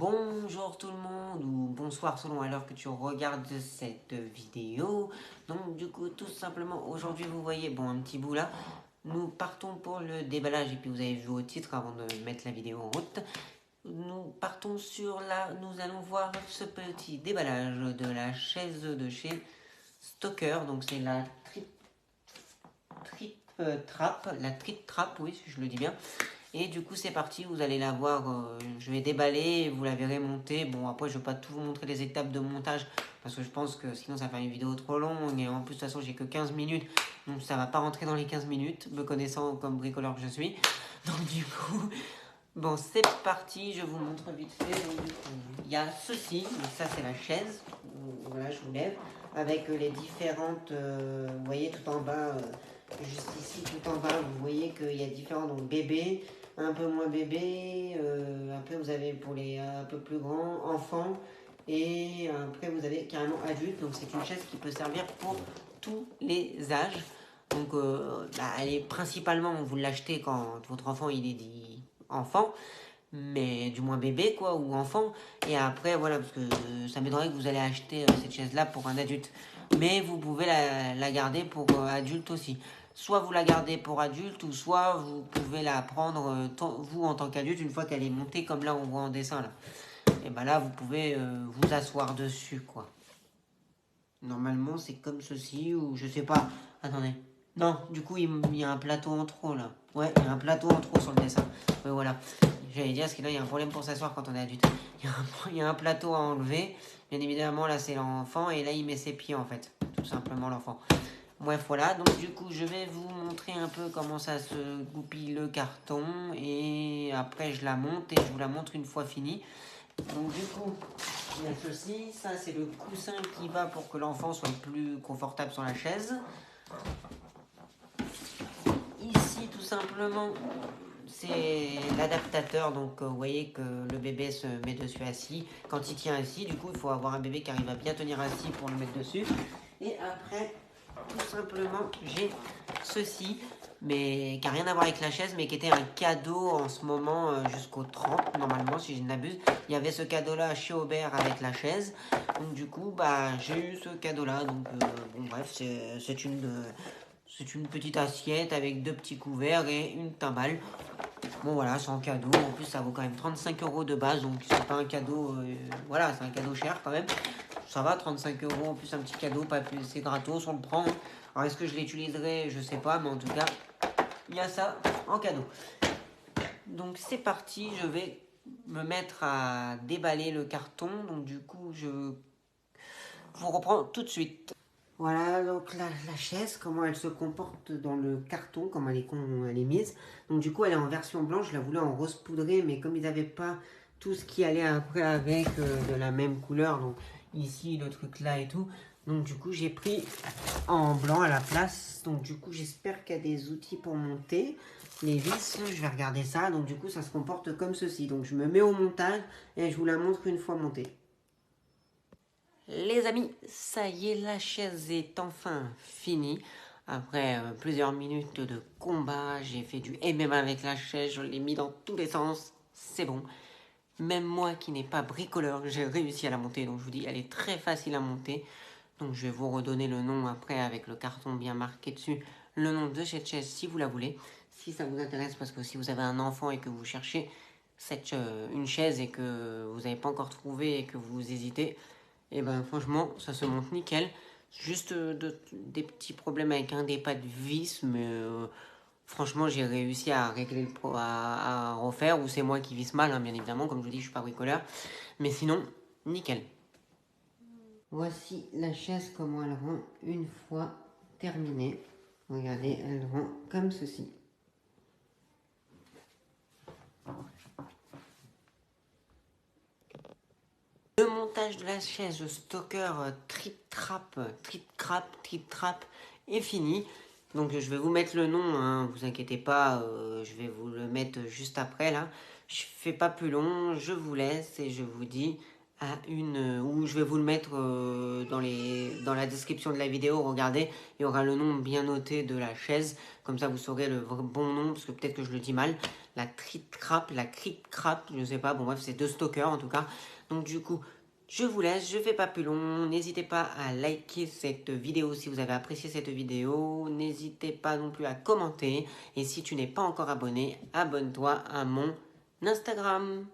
Bonjour tout le monde ou bonsoir selon à l'heure que tu regardes cette vidéo. Donc du coup tout simplement aujourd'hui vous voyez un petit bout là. Nous partons pour le déballage et puis vous avez vu au titre avant de mettre la vidéo en route. Nous partons nous allons voir ce petit déballage de la chaise de chez Stoker. Donc c'est la Trip Trap, oui si je le dis bien. Et du coup c'est parti, vous allez la voir, je vais déballer, vous la verrez monter. Bon après je vais pas tout vous montrer les étapes de montage parce que je pense que sinon ça va faire une vidéo trop longue et en plus de toute façon j'ai que 15 minutes donc ça va pas rentrer dans les 15 minutes, me connaissant comme bricoleur que je suis. Donc du coup, bon c'est parti, je vous montre vite fait. Donc, du coup, il y a ceci, donc ça c'est la chaise, voilà je vous lève, avec les différentes, vous voyez tout en bas, juste ici tout en bas vous voyez qu'il y a différents donc bébés, un peu moins bébé, après vous avez pour les un peu plus grands, enfants, et après vous avez carrément adultes, donc c'est une chaise qui peut servir pour tous les âges. Donc elle est principalement, vous l'achetez quand votre enfant il est dit enfant, mais du moins bébé quoi, ou enfant, et après voilà, parce que ça m'étonnerait que vous allez acheter cette chaise là pour un adulte, mais vous pouvez la garder pour adulte aussi. Soit vous la gardez pour adulte, ou soit vous pouvez la prendre vous en tant qu'adulte une fois qu'elle est montée, comme là on voit en dessin là. Et ben là vous pouvez vous asseoir dessus quoi. Normalement c'est comme ceci, ou je sais pas. Attendez. Non, du coup il y a un plateau en trop là. Ouais, il y a un plateau en trop sur le dessin. Ouais, voilà. J'allais dire, parce que là il y a un problème pour s'asseoir quand on est adulte. Il y a un plateau à enlever. Bien évidemment là c'est l'enfant, et là il met ses pieds en fait. Tout simplement l'enfant. Bref, voilà, donc du coup je vais vous montrer un peu comment ça se goupille le carton, et après je la monte et je vous la montre une fois finie. Donc du coup, il y a ceci, ça c'est le coussin qui va pour que l'enfant soit plus confortable sur la chaise. Ici tout simplement, c'est l'adaptateur, donc vous voyez que le bébé se met dessus assis. Quand il tient assis, du coup il faut avoir un bébé qui arrive à bien tenir assis pour le mettre dessus. Et après, tout simplement, j'ai ceci, mais qui n'a rien à voir avec la chaise, mais qui était un cadeau en ce moment jusqu'au 30, normalement, si je ne m'abuse. Il y avait ce cadeau-là chez Aubert avec la chaise. Donc du coup, j'ai eu ce cadeau-là. Donc bon, bref, c'est une petite assiette avec 2 petits couverts et une timbale. Bon voilà, c'est un cadeau. En plus, ça vaut quand même 35 € de base, donc c'est pas un cadeau... voilà, c'est un cadeau cher quand même. Ça va, 35 € en plus un petit cadeau, pas plus, c'est gratos, on le prend. Alors est-ce que je l'utiliserai? Je sais pas, mais en tout cas, il y a ça en cadeau. Donc c'est parti, je vais me mettre à déballer le carton. Donc du coup, je vous reprends tout de suite. Voilà, donc la chaise, comment elle se comporte dans le carton, comment elle est mise. Donc du coup, elle est en version blanche, je la voulais en rose poudré, mais comme ils n'avaient pas tout ce qui allait après avec de la même couleur, donc ici, le truc là et tout, donc du coup, j'ai pris en blanc à la place. Donc du coup, j'espère qu'il y a des outils pour monter. Les vis, je vais regarder ça. Donc du coup, ça se comporte comme ceci. Donc je me mets au montage et je vous la montre une fois montée. Les amis, ça y est, la chaise est enfin finie. Après plusieurs minutes de combat, j'ai fait du MMA avec la chaise, je l'ai mis dans tous les sens, c'est bon. Même moi qui n'ai pas bricoleur, j'ai réussi à la monter, donc je vous dis, elle est très facile à monter. Donc je vais vous redonner le nom après avec le carton bien marqué dessus, le nom de cette chaise si vous la voulez. Si ça vous intéresse, parce que si vous avez un enfant et que vous cherchez une chaise et que vous n'avez pas encore trouvé et que vous hésitez, et ben franchement ça se monte nickel. Juste des petits problèmes avec un des pas de vis, mais franchement j'ai réussi à régler à refaire, ou c'est moi qui visse mal, hein, bien évidemment, comme je vous dis je suis pas bricoleur, mais sinon nickel. Voici la chaise comment elle rend une fois terminée. Regardez, elle rend comme ceci. Le montage de la chaise Stoker Trip Trap est fini. Donc je vais vous mettre le nom, hein, vous inquiétez pas, je vais vous le mettre juste après là. Je fais pas plus long, je vous laisse et je vous dis à ou je vais vous le mettre dans la description de la vidéo. Regardez, il y aura le nom bien noté de la chaise, comme ça vous saurez le bon nom, parce que peut-être que je le dis mal. la Crap, la Crit Crap, je sais pas, bon bref, c'est 2 stalkers en tout cas. Donc du coup, je vous laisse, je fais pas plus long, n'hésitez pas à liker cette vidéo si vous avez apprécié cette vidéo, n'hésitez pas non plus à commenter, et si tu n'es pas encore abonné, abonne-toi à mon Instagram.